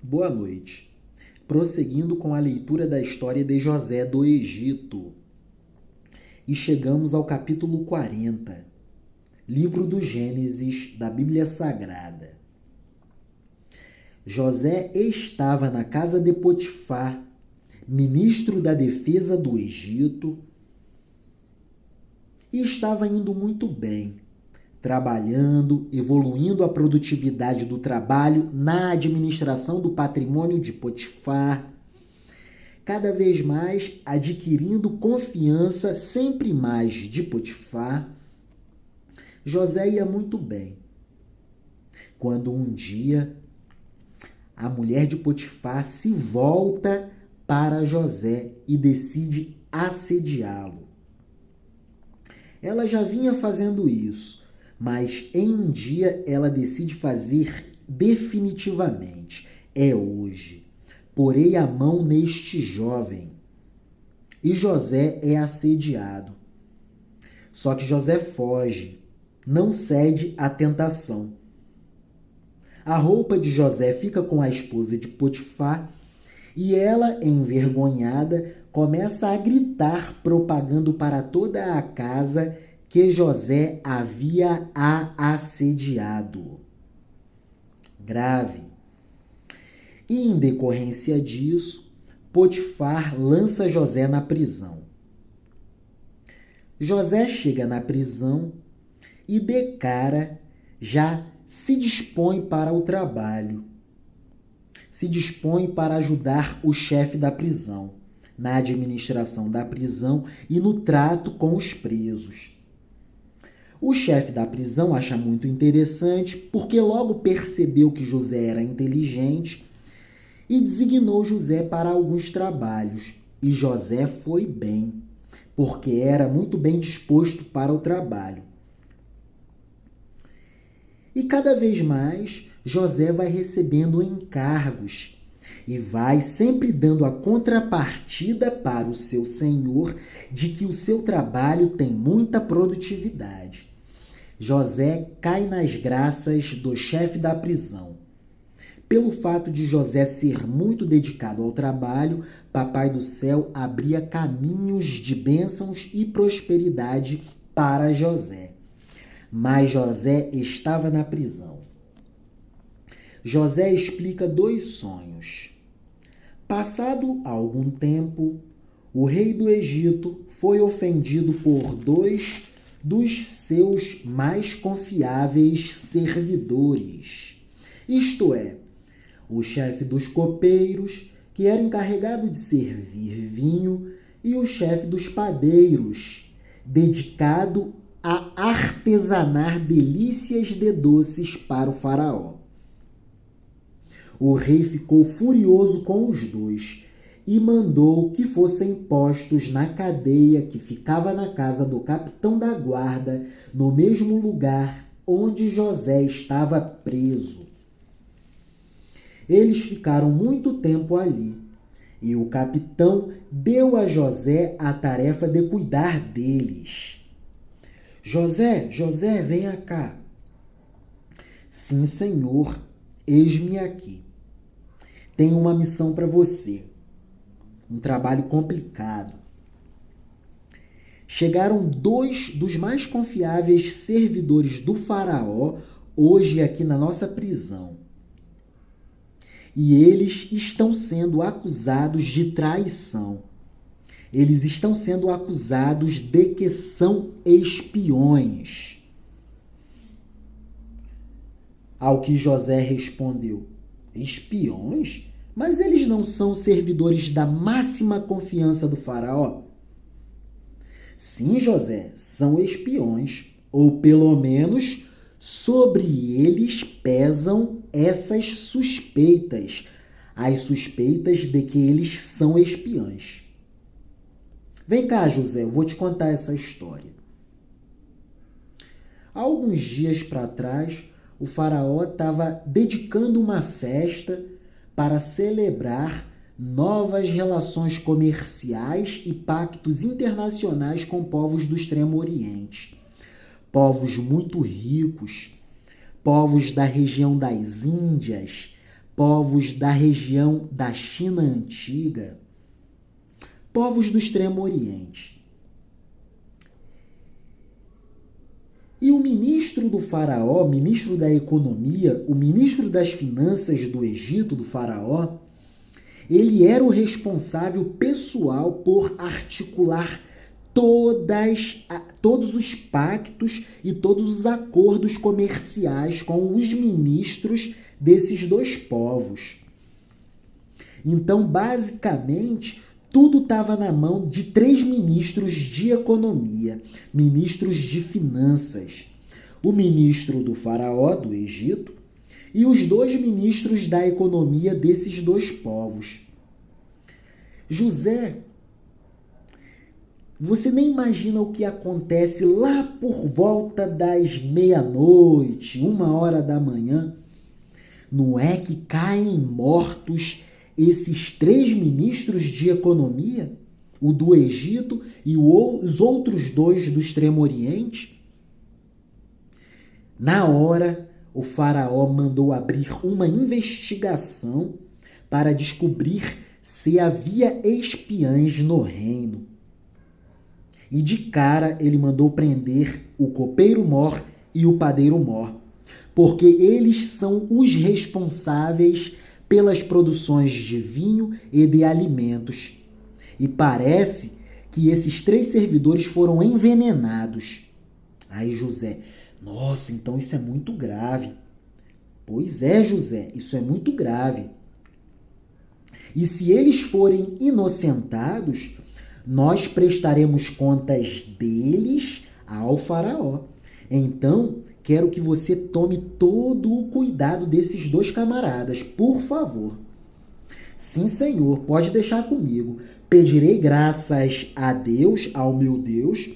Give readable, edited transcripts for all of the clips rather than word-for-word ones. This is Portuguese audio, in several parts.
Boa noite. Prosseguindo com a leitura da história de José do Egito. E chegamos ao capítulo 40, livro do Gênesis da Bíblia Sagrada. José estava na casa de Potifar, ministro da defesa do Egito, e estava indo muito bem, trabalhando, evoluindo a produtividade do trabalho na administração do patrimônio de Potifar, cada vez mais adquirindo confiança sempre mais de Potifar. José ia muito bem, quando um dia a mulher de Potifar se volta para José e decide assediá-lo. Ela já vinha fazendo isso, mas em um dia ela decide fazer definitivamente. É hoje. Porei a mão neste jovem. E José é assediado. Só que José foge, não cede à tentação. A roupa de José fica com a esposa de Potifar e ela, envergonhada, começa a gritar, propagando para toda a casa que José havia a assediado. Grave. E em decorrência disso, Potifar lança José na prisão. José chega na prisão e de cara já se dispõe para o trabalho. Se dispõe para ajudar o chefe da prisão, na administração da prisão e no trato com os presos. O chefe da prisão acha muito interessante porque logo percebeu que José era inteligente e designou José para alguns trabalhos. E José foi bem, porque era muito bem disposto para o trabalho. E cada vez mais José vai recebendo encargos e vai sempre dando a contrapartida para o seu senhor de que o seu trabalho tem muita produtividade. José cai nas graças do chefe da prisão. Pelo fato de José ser muito dedicado ao trabalho, Papai do Céu abria caminhos de bênçãos e prosperidade para José. Mas José estava na prisão. José explica 2 sonhos. Passado algum tempo, o rei do Egito foi ofendido por 2 dos seus mais confiáveis servidores. Isto é, o chefe dos copeiros, que era encarregado de servir vinho, e o chefe dos padeiros, dedicado a artesanar delícias de doces para o faraó. O rei ficou furioso com os 2 e mandou que fossem postos na cadeia que ficava na casa do capitão da guarda, no mesmo lugar onde José estava preso. Eles ficaram muito tempo ali, e o capitão deu a José a tarefa de cuidar deles. José, venha cá. Sim, senhor, eis-me aqui. Tenho uma missão para você. Um trabalho complicado. Chegaram 2 dos mais confiáveis servidores do faraó hoje aqui na nossa prisão. E eles estão sendo acusados de traição. Eles estão sendo acusados de que são espiões. Ao que José respondeu: espiões? Mas eles não são servidores da máxima confiança do faraó? Sim, José, são espiões, ou pelo menos sobre eles pesam essas suspeitas, as suspeitas de que eles são espiões. Vem cá, José, eu vou te contar essa história. Há alguns dias para trás, o faraó estava dedicando uma festa para celebrar novas relações comerciais e pactos internacionais com povos do Extremo Oriente. Povos muito ricos, povos da região das Índias, povos da região da China antiga, povos do Extremo Oriente. E o ministro do faraó, ministro da economia, o ministro das finanças do Egito, do faraó, ele era o responsável pessoal por articular todos os pactos e todos os acordos comerciais com os ministros desses dois povos. Então, basicamente, tudo estava na mão de 3 ministros de economia, ministros de finanças. O ministro do faraó, do Egito, e os 2 ministros da economia desses 2 povos. José, você nem imagina o que acontece lá por volta das meia-noite, 1h da manhã. Não é que caem mortos esses 3 ministros de economia, o do Egito e os outros 2 do Extremo Oriente? Na hora, o faraó mandou abrir uma investigação para descobrir se havia espiãs no reino. E de cara ele mandou prender o copeiro-mor e o padeiro-mor, porque eles são os responsáveis pelas produções de vinho e de alimentos. E parece que esses 3 servidores foram envenenados. Aí José, nossa, então isso é muito grave. Pois é, José, isso é muito grave. E se eles forem inocentados, nós prestaremos contas deles ao faraó. Então, quero que você tome todo o cuidado desses 2 camaradas, por favor. Sim, Senhor, pode deixar comigo. Pedirei graças a Deus, ao meu Deus,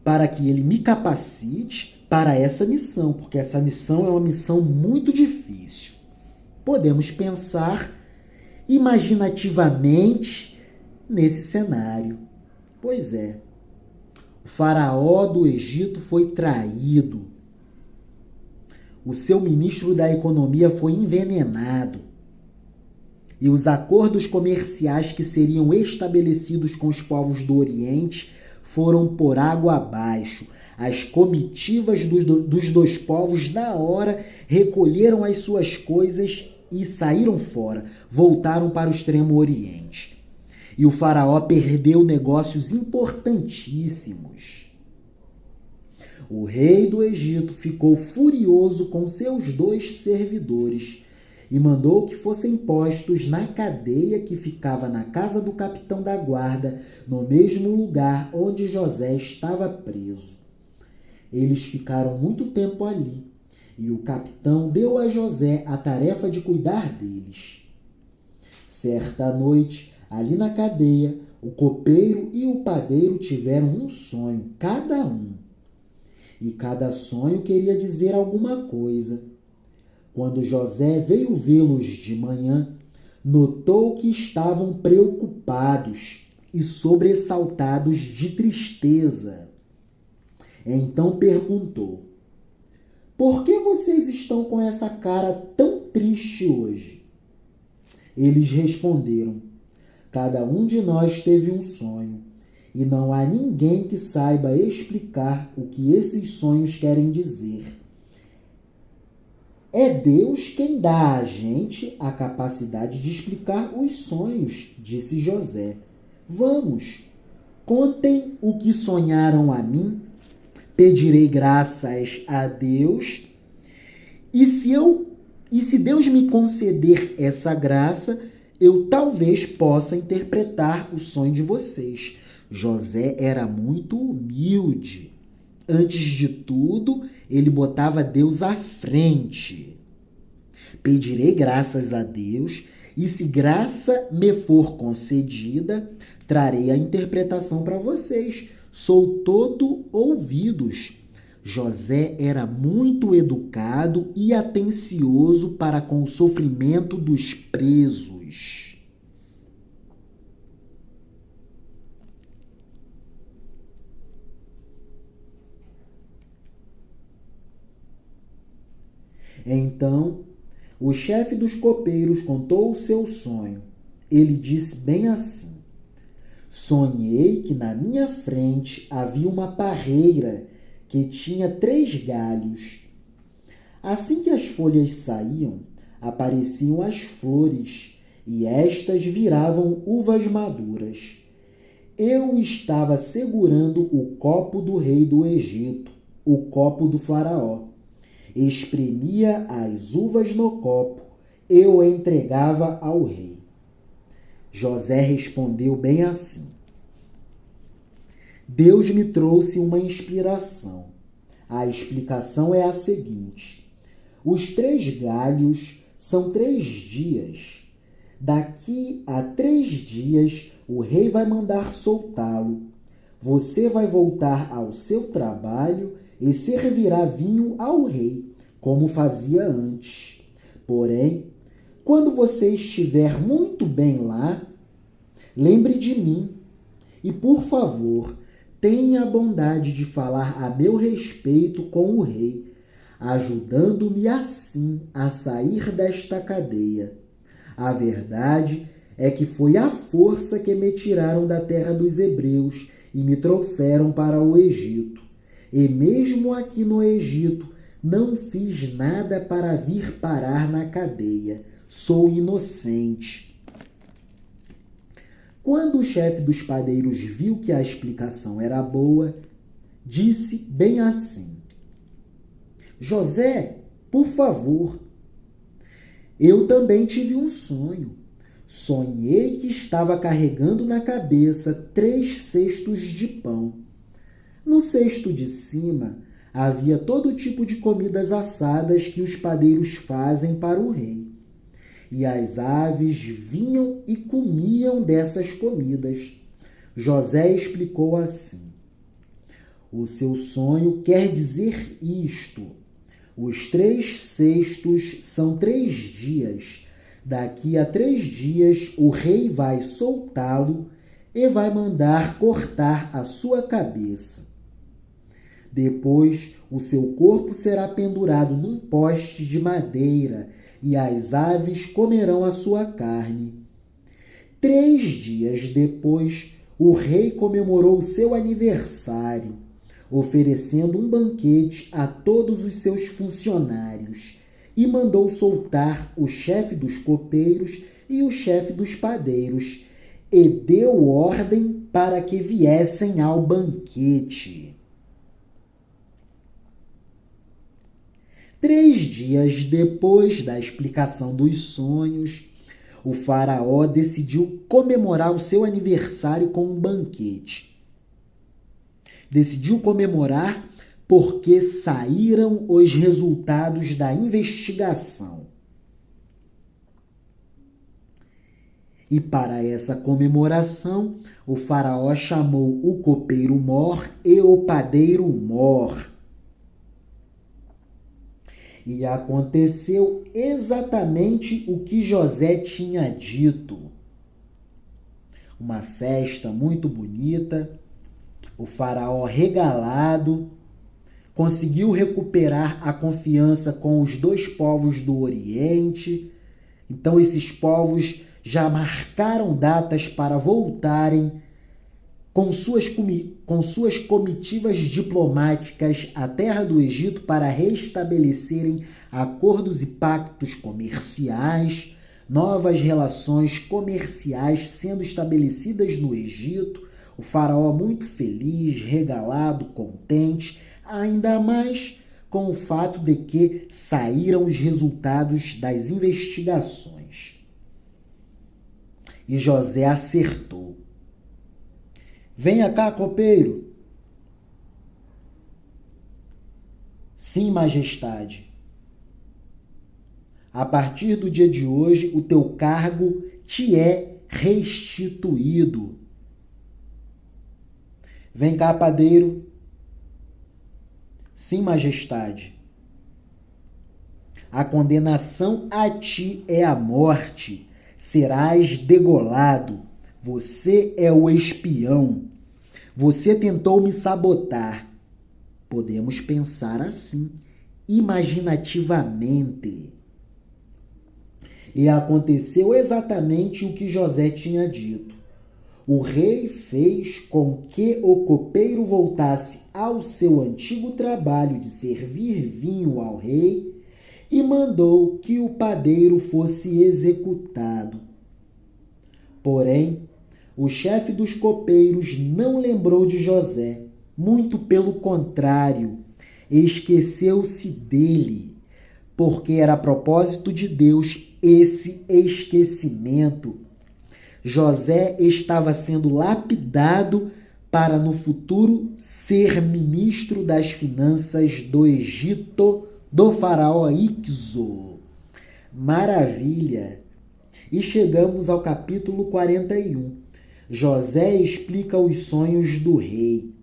para que ele me capacite para essa missão, porque essa missão é uma missão muito difícil. Podemos pensar imaginativamente nesse cenário. Pois é, o faraó do Egito foi traído. O seu ministro da economia foi envenenado. E os acordos comerciais que seriam estabelecidos com os povos do Oriente foram por água abaixo. As comitivas dos 2 povos, na hora, recolheram as suas coisas e saíram fora, voltaram para o Extremo Oriente. E o faraó perdeu negócios importantíssimos. O rei do Egito ficou furioso com seus 2 servidores e mandou que fossem postos na cadeia que ficava na casa do capitão da guarda, no mesmo lugar onde José estava preso. Eles ficaram muito tempo ali, e o capitão deu a José a tarefa de cuidar deles. Certa noite, ali na cadeia, o copeiro e o padeiro tiveram um sonho, cada um. E cada sonho queria dizer alguma coisa. Quando José veio vê-los de manhã, notou que estavam preocupados e sobressaltados de tristeza. Então perguntou: por que vocês estão com essa cara tão triste hoje? Eles responderam: cada um de nós teve um sonho, e não há ninguém que saiba explicar o que esses sonhos querem dizer. É Deus quem dá a gente a capacidade de explicar os sonhos, disse José. Vamos, contem o que sonharam a mim, pedirei graças a Deus, e se Deus me conceder essa graça, eu talvez possa interpretar o sonho de vocês. José era muito humilde. Antes de tudo, ele botava Deus à frente. Pedirei graças a Deus, e se graça me for concedida, trarei a interpretação para vocês. Sou todo ouvidos. José era muito educado e atencioso para com o sofrimento dos presos. Então, O chefe dos copeiros contou o seu sonho. Ele disse bem assim: sonhei que na minha frente havia uma parreira que tinha 3 galhos. Assim que as folhas saíam, apareciam as flores, e estas viravam uvas maduras. Eu estava segurando o copo do rei do Egito, o copo do faraó. Espremia as uvas no copo, eu entregava ao rei. José respondeu bem assim: Deus me trouxe uma inspiração. A explicação é a seguinte: os 3 galhos são 3 dias. Daqui a 3 dias, o rei vai mandar soltá-lo. Você vai voltar ao seu trabalho e servirá vinho ao rei, como fazia antes. Porém, quando você estiver muito bem lá, lembre de mim e, por favor, tenha a bondade de falar a meu respeito com o rei, ajudando-me assim a sair desta cadeia. A verdade é que foi à força que me tiraram da terra dos hebreus e me trouxeram para o Egito. E mesmo aqui no Egito, não fiz nada para vir parar na cadeia. Sou inocente. Quando o chefe dos padeiros viu que a explicação era boa, disse bem assim: José, por favor, eu também tive um sonho. Sonhei que estava carregando na cabeça 3 cestos de pão. No cesto de cima havia todo tipo de comidas assadas que os padeiros fazem para o rei. E as aves vinham e comiam dessas comidas. José explicou assim: o seu sonho quer dizer isto. Os 3 cestos são 3 dias. Daqui a 3 dias o rei vai soltá-lo e vai mandar cortar a sua cabeça. Depois, o seu corpo será pendurado num poste de madeira e as aves comerão a sua carne. 3 dias depois, o rei comemorou seu aniversário, oferecendo um banquete a todos os seus funcionários, e mandou soltar o chefe dos copeiros e o chefe dos padeiros, e deu ordem para que viessem ao banquete. 3 dias depois da explicação dos sonhos, o faraó decidiu comemorar o seu aniversário com um banquete. Decidiu comemorar porque saíram os resultados da investigação. E para essa comemoração, o faraó chamou o copeiro Mor e o padeiro Mor. E aconteceu exatamente o que José tinha dito. Uma festa muito bonita, o faraó regalado, conseguiu recuperar a confiança com os 2 povos do Oriente. Então esses povos já marcaram datas para voltarem com suas comitivas diplomáticas à terra do Egito para restabelecerem acordos e pactos comerciais, novas relações comerciais sendo estabelecidas no Egito. O faraó muito feliz, regalado, contente, ainda mais com o fato de que saíram os resultados das investigações. E José acertou. Venha cá, copeiro. Sim, majestade. A partir do dia de hoje, o teu cargo te é restituído. Vem cá, padeiro. Sim, majestade. A condenação a ti é a morte. Serás degolado. Você é o espião. Você tentou me sabotar. Podemos pensar assim, imaginativamente. E aconteceu exatamente o que José tinha dito. O rei fez com que o copeiro voltasse ao seu antigo trabalho de servir vinho ao rei e mandou que o padeiro fosse executado. Porém, o chefe dos copeiros não lembrou de José, muito pelo contrário, esqueceu-se dele, porque era propósito de Deus esse esquecimento. José estava sendo lapidado para no futuro ser ministro das finanças do Egito do faraó Ixo. Maravilha! E chegamos ao capítulo 41. José explica os sonhos do rei.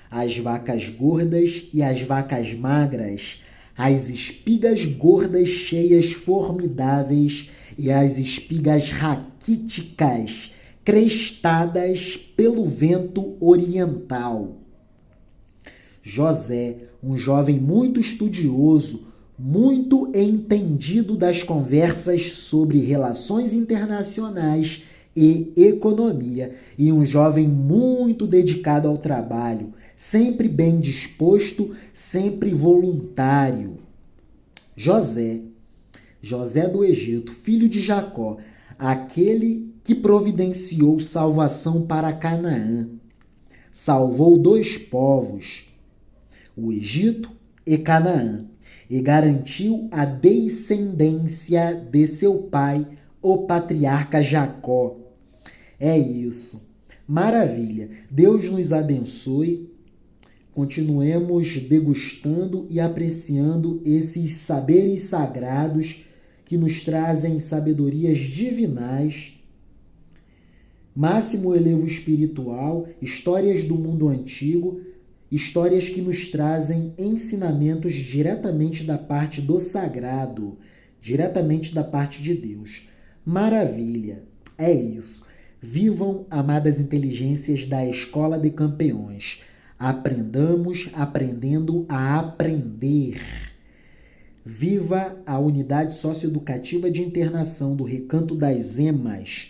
As vacas gordas e as vacas magras, as espigas gordas cheias formidáveis e as espigas raquíticas crestadas pelo vento oriental. José, um jovem muito estudioso, muito entendido das conversas sobre relações internacionais e economia, e um jovem muito dedicado ao trabalho, sempre bem disposto, sempre voluntário. José do Egito, filho de Jacó, aquele que providenciou salvação para Canaã, salvou 2 povos, o Egito e Canaã, e garantiu a descendência de seu pai, o patriarca Jacó. É isso. Maravilha. Deus nos abençoe. Continuemos degustando e apreciando esses saberes sagrados que nos trazem sabedorias divinais, máximo elevo espiritual, histórias do mundo antigo, histórias que nos trazem ensinamentos diretamente da parte do sagrado, diretamente da parte de Deus. Maravilha! É isso. Vivam, amadas inteligências da Escola de Campeões. Aprendamos aprendendo a aprender. Viva a Unidade Socioeducativa de Internação do Recanto das Emas.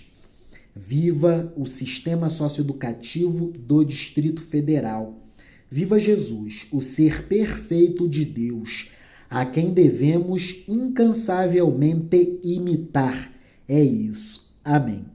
Viva o Sistema Socioeducativo do Distrito Federal. Viva Jesus, o ser perfeito de Deus, a quem devemos incansavelmente imitar. É isso. Amém.